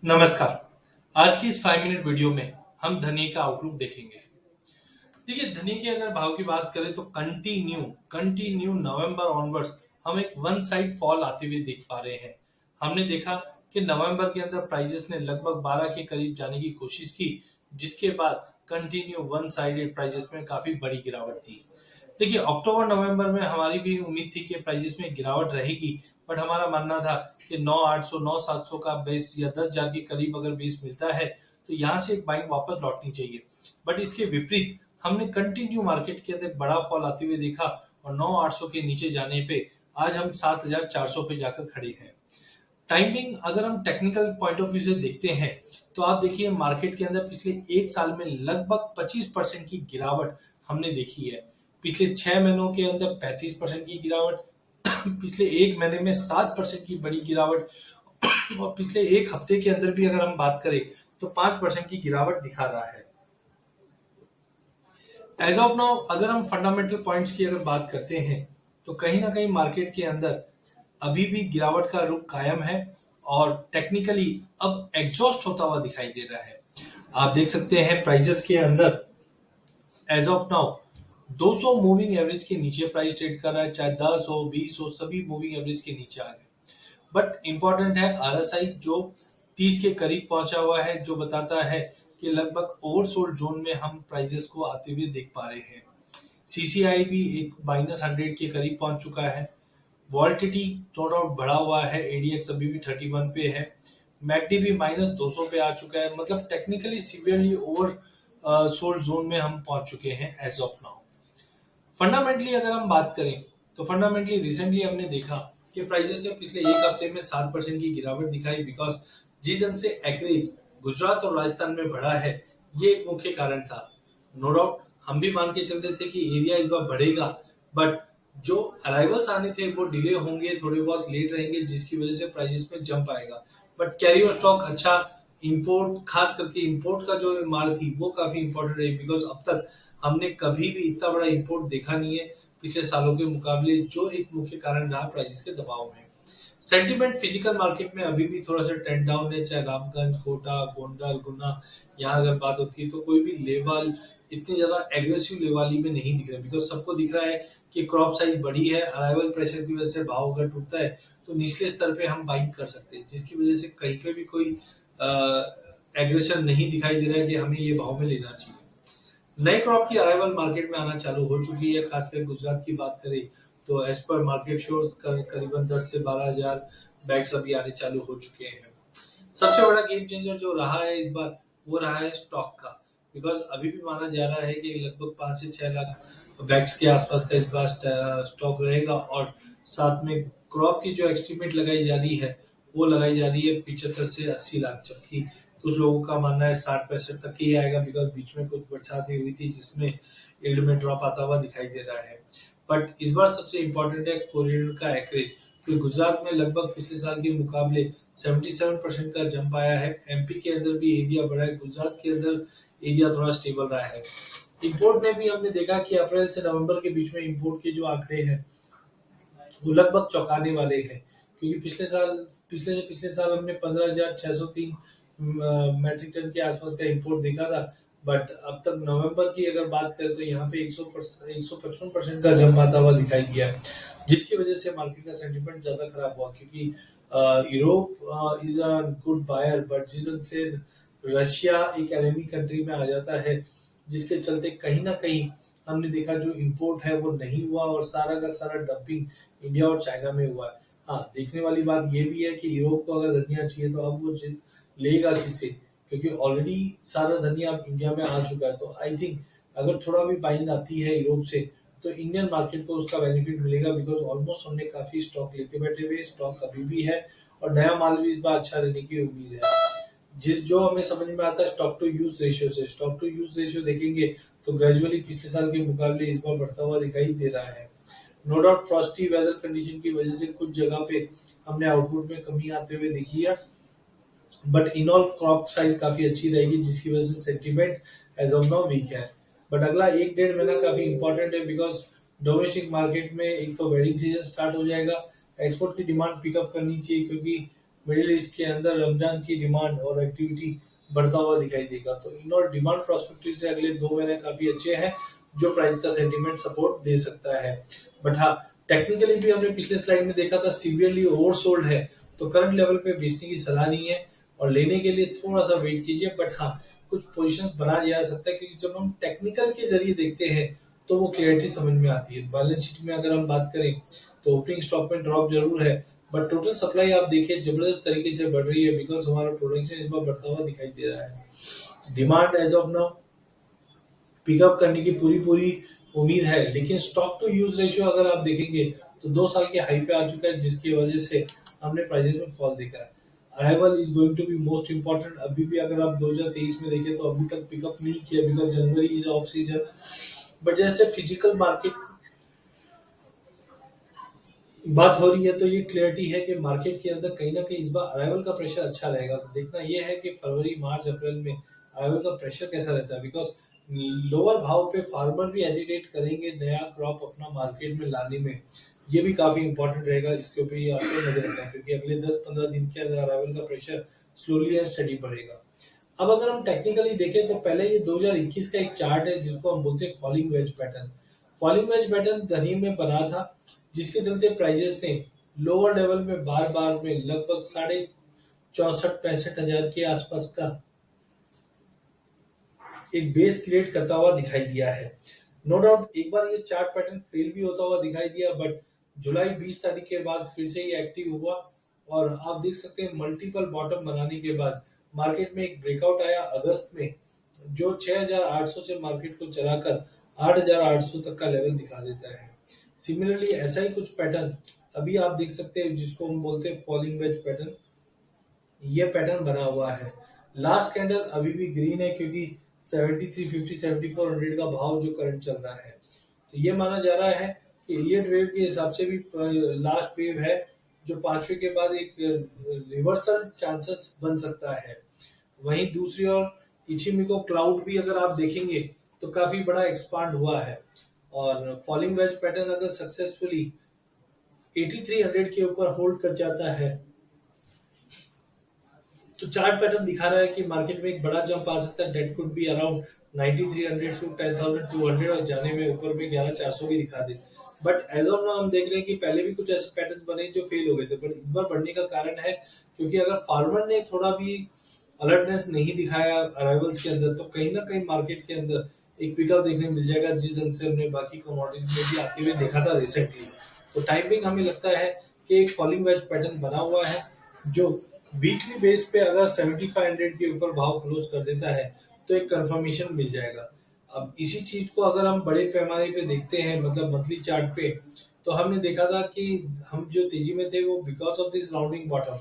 नमस्कार। आज की इस 5 मिनट वीडियो में हम धनिया का आउटलुक देखेंगे। देखिए, धनिया की अगर भाव की बात करें तो कंटिन्यू नवंबर ऑनवर्ड्स हम एक वन साइड फॉल आते हुए देख पा रहे हैं। हमने देखा कि नवंबर के अंदर प्राइजेस ने लगभग 12 के करीब जाने की कोशिश की, जिसके बाद कंटिन्यू वन साइडेड प्राइजेस में काफी बड़ी गिरावट थी। देखिए, अक्टूबर नवंबर में हमारी भी उम्मीद थी कि प्राइजेस में गिरावट रहेगी, बट हमारा मानना था कि 9,800 9,700 का बेस या 10,000 के करीब अगर बेस मिलता है तो यहाँ से एक बाइंग वापस लौटनी चाहिए। बट इसके विपरीत हमने कंटिन्यू मार्केट के अंदर बड़ा फॉल आते हुए देखा और 9,800 के नीचे जाने पे आज हम 7,400 पे जाकर खड़े हैं। टाइमिंग अगर हम टेक्निकल पॉइंट ऑफ व्यू से देखते हैं तो आप देखिए, मार्केट के अंदर पिछले एक साल में लगभग 25% की गिरावट हमने देखी है। पिछले 6 महीनों के अंदर 35% की गिरावट, पिछले एक महीने में 7% की बड़ी गिरावट और पिछले एक हफ्ते के अंदर भी अगर हम बात करें तो 5% की गिरावट दिखा रहा है। एज ऑफ नाउ अगर हम फंडामेंटल पॉइंट्स की अगर बात करते हैं तो कहीं ना कहीं मार्केट के अंदर अभी भी गिरावट का रुख कायम है और टेक्निकली अब एग्जॉस्ट होता हुआ दिखाई दे रहा है। आप देख सकते हैं प्राइजेस के अंदर as of now 200 moving average के नीचे प्राइस ट्रेड कर रहा है, चाहे 10 हो 20 हो, सभी मूविंग एवरेज के नीचे आ गए। बट इंपॉर्टेंट है आरएसआई जो 30 के करीब पहुंचा हुआ है, जो बताता है कि लगभग ओवरसोल्ड जोन में हम प्राइजेस को आते हुए देख पा रहे हैं। सीसीआई भी एक -100 के करीब पहुंच चुका है। वॉल्टिटी नो डाउट बढ़ा हुआ है, एडीएक्स अभी भी 31 पे है, मैकडी भी -200 पे आ चुका है। मतलब technically severely over sold zone में हम पहुंच चुके हैं एज ऑफ नाउ। फंडामेंटली अगर हम बात करें तो फंडामेंटली रिसेंटली हमने देखा कि प्राइजेस ने पिछले एक हफ्ते में 7% की गिरावट दिखाई, बिकॉज जिस जन से एवरेज गुजरात और राजस्थान में बढ़ा है, ये एक मुख्य कारण था। नो डाउट हम भी मान के चल रहे थे कि एरिया इस बार बढ़ेगा, बट जो अराइवल्स आने थे वो डिले होंगे, थोड़े बहुत लेट रहेंगे, जिसकी वजह से प्राइजेस में जंप आएगा। बट कैरी ओवर स्टॉक अच्छा, इंपोर्ट खास करके इंपोर्ट का जो माल थी वो काफी इंपॉर्टेंट रही, बिकॉज अब तक हमने कभी भी इतना बड़ा इंपोर्ट देखा नहीं है पिछले सालों के मुकाबले, जो एक मुख्य कारण रहा प्राइस के दबाव में। सेंटीमेंट फिजिकल मार्केट में अभी भी थोड़ा सा ट्रेंड डाउन है, चाहे रामगंज, कोटा, गोंडल, गुना, यहाँ अगर बात होती है तो कोई भी लेवल इतनी ज्यादा एग्रेसिव लेवाली में नहीं दिख रहा है, बिकॉज सबको दिख रहा है कि क्रॉप साइज बड़ी है, अराइवल प्रेशर की वजह से भाव अगर टूटता है तो निचले स्तर पे हम बाइंग कर सकते हैं, जिसकी वजह से कहीं पे भी कोई एग्रेशन नहीं दिखाई दे रहा है कि हमें ये भाव में लेना चाहिए। नए क्रॉप की अराइवल मार्केट में आना चालू हो चुकी है। खासकर गुजरात की बात करें तो एज पर मार्केट शोर्स करीबन 10 से 12,000 बैग्स अभी आने चालू हो चुके हैं। सबसे बड़ा गेम चेंजर जो रहा है इस बार वो रहा है स्टॉक का, बिकॉज अभी भी माना जा रहा है कि लगभग 5 से 6 लाख बैग्स के आसपास का इस बार स्टॉक रहेगा और साथ में क्रॉप की जो एस्टिमेट लगाई जा रही है वो लगाई जा रही है 75 से 80 लाख, जबकि कुछ लोगों का मानना है 60-65 तक ही आएगा, बिकॉज बीच में कुछ बरसातें हुई थी जिसमें यील्ड में ड्रॉप आता हुआ दिखाई दे रहा है। बट इस बार सबसे इम्पोर्टेंट है कोरियर का एक्रेज, क्योंकि गुजरात में लगभग पिछले साल के मुकाबले 77% का जंप आया है। एमपी के अंदर भी एरिया बढ़ा है, गुजरात के अंदर एरिया थोड़ा स्टेबल रहा है। इंपोर्ट में भी हमने देखा कि अप्रैल से नवंबर के बीच में इंपोर्ट के जो आंकड़े हैं वो लगभग चौंकाने वाले हैं, क्योंकि पिछले साल हमने 15,603 मैट्रिक टन के आसपास का इंपोर्ट देखा था। बट अब तक नवंबर की अगर बात करें तो यहाँ पे 155% का जंप आता हुआ दिखाई दिया है, जिसकी वजह से मार्केट का सेंटिमेंट ज्यादा खराब हुआ, क्योंकि Europe is a good buyer, but जिस वजह से रशिया एक एनिमी कंट्री में आ जाता है, जिसके चलते कहीं ना कहीं हमने देखा जो इंपोर्ट है वो नहीं हुआ और सारा का सारा डंपिंग इंडिया और चाइना में हुआ है। हाँ, देखने वाली बात ये भी है कि यूरोप को अगर धनिया चाहिए तो अब वो लेगा किससे, क्योंकि ऑलरेडी सारा धनिया अब इंडिया में आ चुका है। तो आई थिंक अगर थोड़ा भी बाइंग आती है यूरोप से तो इंडियन मार्केट को उसका बेनिफिट मिलेगा, बिकॉज ऑलमोस्ट हमने काफी स्टॉक लेके बैठे हुए, स्टॉक अभी भी है और नया माल भी इस बार अच्छा रहने की उम्मीद है। जिस जो हमें समझ में आता है स्टॉक टू यूज रेशियो से, स्टॉक टू यूज रेशियो देखेंगे तो ग्रेजुअली पिछले साल के मुकाबले इस बार बढ़ता हुआ दिखाई दे रहा है। No doubt frosty weather condition की वजह से कुछ जगह पे हमने आउटपुट में कमी आते हुए देखी है, but in all crop size काफी अच्छी रहेगी, जिसकी वजह से sentiment as of now weak है। बट अगला एक डेढ़ महीना काफी इंपॉर्टेंट है, बिकॉज डोमेस्टिक मार्केट में एक तो वेडिंग सीजन स्टार्ट हो जाएगा, एक्सपोर्ट की डिमांड पिकअप करनी चाहिए, क्योंकि मिडिल ईस्ट के अंदर रमजान की डिमांड और एक्टिविटी बढ़ता हुआ दिखाई देगा। तो इन और डिमांड प्रोस्पेक्टिव से अगले 2 महीने काफी अच्छे हैं, जो प्राइस का सेंटीमेंट सपोर्ट दे सकता है। बट हाँ, टेक्निकली भी हमने पिछले स्लाइड में देखा था सीवियरली ओवरसोल्ड है, तो करंट लेवल पे बेचने की सलाह नहीं है और लेने के लिए थोड़ा सा वेट कीजिए। बट हाँ, कुछ पोजीशंस बना जा सकता है, क्योंकि जब हम टेक्निकल के जरिए देखते हैं तो वो क्लियरिटी समझ में आती है। बैलेंस शीट में अगर हम बात करें तो ओपनिंग स्टॉक में ड्रॉप जरूर है, बट टोटल सप्लाई आप देखिए जबरदस्त तरीके से बढ़ रही है, बिकॉज हमारा प्रोडक्शन इस बार बढ़ता हुआ दिखाई दे रहा है। Demand as of now pickup करने की पूरी पूरी उम्मीद है, लेकिन स्टॉक टू यूज रेशियो अगर आप देखेंगे तो 2 साल के हाई पे आ चुका है, जिसकी वजह से हमने प्राइसेस में फॉल देखा है। Arrival is going to be most important. अभी भी अगर आप 2023 में देखें तो अभी तक पिकअप नहीं किया, because January is off season. But जैसे फिजिकल मार्केट बात हो रही है तो ये क्लियरिटी है कि मार्केट के अंदर कहीं ना कहीं इस बार अराइवल का प्रेशर अच्छा रहेगा। तो देखना ये है कि फरवरी मार्च अप्रैल में अराइवल का प्रेशर कैसा रहता है, बिकॉज लोअर भाव पे फार्मर भी एजिटेट करेंगे नया क्रॉप अपना मार्केट में लाने में। ये भी काफी इंपॉर्टेंट रहेगा, इसके ऊपर ये आपको नजर रखना है, क्योंकि अगले 10-15 दिन के अंदर अराइवल का प्रेशर स्लोली एंड स्टडी बढ़ेगा। अब अगर हम टेक्निकली देखें तो पहले ये 2021 का एक चार्ट है जिसको हम बोलते हैं falling veg pattern. Falling veg pattern धनी में बना था, जिसके चलते प्राइजेस ने लोअर लेवल में बार बार में लगभग 64,65,हजार के आसपास का एक बेस क्रिएट करता हुआ दिखाई दिया है। नो डाउट एक बार ये चार्ट पैटर्न फेल भी होता हुआ दिखाई दिया, बट जुलाई 20 तारीख के बाद फिर से ये एक्टिव हुआ और आप देख सकते हैं मल्टीपल बॉटम बनाने के बाद मार्केट में एक ब्रेकआउट आया अगस्त में, जो 6,800 से मार्केट को चलाकर 8,800 तक का लेवल दिखा देता है। सिमिलरली ऐसा ही कुछ पैटर्न अभी आप देख सकते हैं, जिसको हम बोलते हैं फॉलिंग वेज पैटर्न। ये पैटर्न बना हुआ है। लास्ट कैंडल अभी भी ग्रीन है, क्योंकि 7350 7400 का भाव जो करंट चल रहा है, तो ये माना जा रहा है कि इलियट वेव के हिसाब से भी लास्ट वेव है, जो पांचवे के बाद एक रिवर्सल चांसेस बन सकता है। वहीं दूसरी ओर इचिमिको क्लाउड भी अगर आप देखेंगे तो काफी बड़ा एक्सपांड हुआ है, और फॉलिंग वेज पैटर्न अगर सक्सेसफुली 8300 के ऊपर होल्ड कर जाता है तो चार्ट पैटर्न दिखा रहा है कि मार्केट में एक बड़ा जंप आ सकता है। That could be around 9300 to 10,200 और जाने में ऊपर में 11,400 भी दिखा दे। बट एज ऑफ नाउ हम देख रहे हैं कि पहले भी कुछ ऐसे पैटर्न्स बने जो फेल हो गए थे, बट इस बार बढ़ने का कारण है क्योंकि अगर फार्मर ने थोड़ा भी अलर्टनेस नहीं दिखाया अराइवल्स के अंदर, तो कहीं ना कहीं मार्केट के अंदर एक पिकअप देखने मिल जाएगा, जिस ढंग से हमने बाकी कमोडिटीज में भी आते हुए देखा था रिसेंटली। तो टाइमिंग हमें लगता है कि एक फॉलिंग वेज पैटर्न बना हुआ है, जो वीकली बेस पे अगर 7500 के ऊपर भाव क्लोज कर देता है तो एक कंफर्मेशन मिल जाएगा। अब इसी चीज को अगर हम बड़े पैमाने पे देखते हैं, मतलब मंथली चार्ट पे, तो हमने देखा था कि हम जो तेजी में थे वो because of this rounding bottom.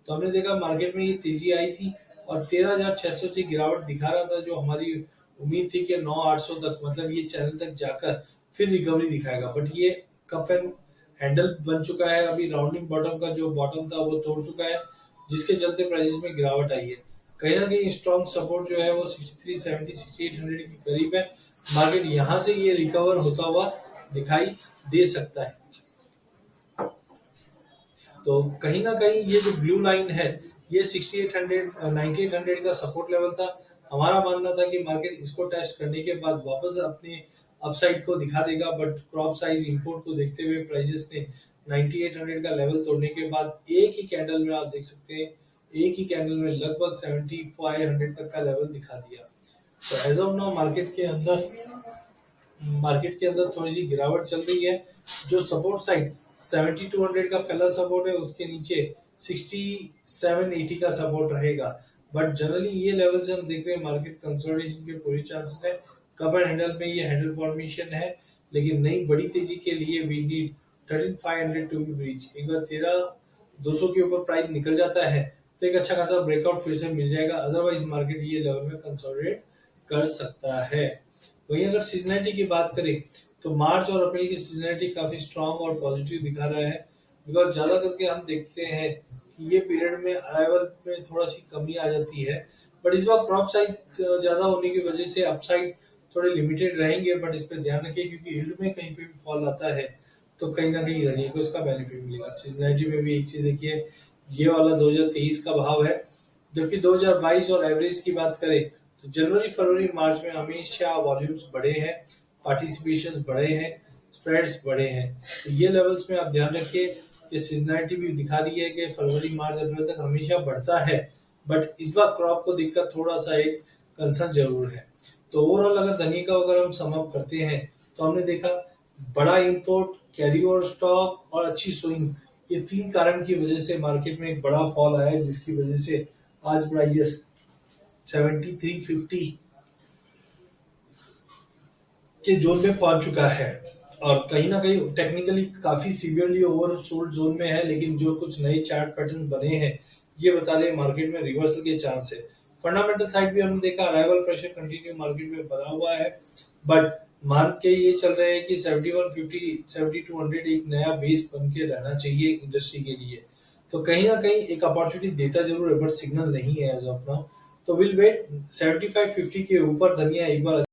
तो हमने देखा मार्केट में ये तेजी आई थी और 13,600 की गिरावट दिखा रहा था, जो हमारी उम्मीद थी कि 9,800 तक, मतलब ये चैनल तक जाकर फिर रिकवरी दिखाएगा। बट ये कप एंड हैंडल बन चुका है, अभी राउंडिंग बॉटम का जो बॉटम था वो तोड़ चुका है, जिसके चलते प्राइसेस में गिरावट आई है। कहीं ना कहीं स्ट्रॉन्ग सपोर्ट जो है वो 6370 6800 के करीब है। मार्केट यहाँ से ये रिकवर होता हुआ दिखाई दे सकता है। तो कहीं ना कहीं ये जो ब्लू लाइन है ये 6800 9800 का सपोर्ट लेवल था। हमारा मानना था कि मार्केट इसको टेस्ट करने के बाद वापस अपने अपसाइड को दिखा देगा, बट क्रॉप साइज इंपोर्ट को देखते हुए प्राइसेस ने 9800 का लेवल तोड़ने के बाद एक ही कैंडल में आप देख सकते हैं, एक ही कैंडल में लगभग 7500 तक का लेवल दिखा दिया। तो एज ऑफ नाउ मार्केट के अंदर थोड़ी सी गिरावट चल रही है। जो सपोर्ट साइड 7200 का पहला सपोर्ट है, उसके नीचे 6780 का सपोर्ट रहेगा। बट जनरली ये लेवल से हम देख रहे हैं मार्केट कंसोलिडेशन के पूरे चांसेस है। कप एंड हैंडल में ये हैंडल फॉर्मेशन है, लेकिन नई बड़ी तेजी के लिए we need 13500 to be breach. एक बार 13,200 के ऊपर प्राइस निकल जाता है तो एक अच्छा खासा ब्रेकआउट फिर से मिल जाएगा, अदरवाइज मार्केट ये लेवल में कंसोलिडेट कर सकता है। वहीं अगर सीजनैलिटी की बात करें तो मार्च और अप्रैल की सीजनैलिटी काफी स्ट्रांग और पॉजिटिव दिखा रहा है, बिकॉज ज्यादा करके हम देखते हैं कि ये पीरियड में अराइवल में थोड़ा सी कमी आ जाती है। बट इस बार क्रॉप साइज ज्यादा होने की वजह से अपसाइड थोड़े लिमिटेड रहेंगे, बट इस पर ध्यान रखिए क्योंकि यील्ड में कहीं पे भी फॉल आता है तो कहीं ना कहीं धनिया को इसका बेनिफिट मिलेगा। सीजनैलिटी में भी एक चीज देखिए ये वाला 2023 का भाव है। जबकि 2022 और एवरेज की बात करें तो जनवरी फरवरी मार्च में हमेशा वॉल्यूम्स बढ़े हैं, पार्टिसिपेशन बढ़े हैं, स्प्रेड्स बढ़े हैं। तो ये लेवल्स में आप ध्यान रखिए कि सीजनैलिटी भी दिखा रही है कि फरवरी मार्च अप्रैल तक हमेशा बढ़ता है, बट इस बार क्रॉप को देखकर थोड़ा सा एक कंसर्न जरूर है। तो ओवरऑल अगर धनिया का अगर हम सम अप करते हैं तो हमने देखा बड़ा इंपोर्ट, कैरी ओवर स्टॉक और अच्छी स्विंग, ये तीन कारण की वजह से मार्केट में एक बड़ा फॉल आया है, जिसकी वजह से आज प्राइस 7350 के जोन में पहुंच चुका है और कहीं ना कहीं टेक्निकली काफी सीवियरली ओवरसोल्ड जोन में है। लेकिन जो कुछ नए चार्ट पैटर्न बने हैं ये बता रहे हैं मार्केट में रिवर्सल के चांस है। फंडामेंटल साइड भी हमने देखा, अराइवल प्रेशर कंटिन्यू मार्केट में बना हुआ है, बट मान के ये चल रहे हैं कि 7150 7200 एक नया बेस बन के रहना चाहिए इंडस्ट्री के लिए। तो कहीं ना कहीं एक अपॉर्चुनिटी देता जरूर है, बट सिग्नल नहीं है एज ऑफ नाउ। तो विल वेट 7550 के ऊपर धनिया एक बार